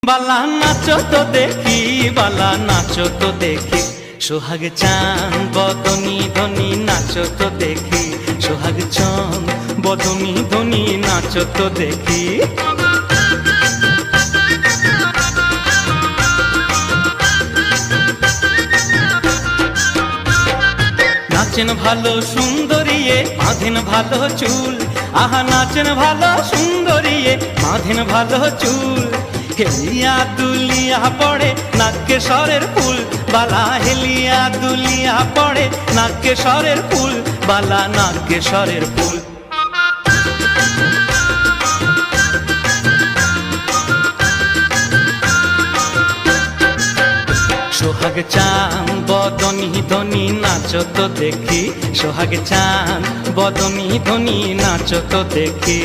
বালা নাচো তো দেখি, বালা নাচো তো দেখি, সোহাগ চাঁদ বদনি ধনি নাচো তো দেখি, সোহাগ চাঁদ বদনি ধনি নাচো তো দেখি। নাচেন ভালো সুন্দরিয়ে বাঁধেন ভালো চুল, আহা নাচেন ভালো সুন্দরিয়ে বাঁধেন ভালো চুল। হেলিয়া দুলিয়া পড়ে নাগেশ্বরের ফুল, বালা হেলিয়া দুলিয়া পড়ে নাগেশ্বরের ফুল, বালা নাগেশ্বরের ফুল। সোহাগ চাঁদ বদনি ধনি নাচো তো দেখি, সোহাগ চাঁদ বদনি ধনি নাচো তো দেখি।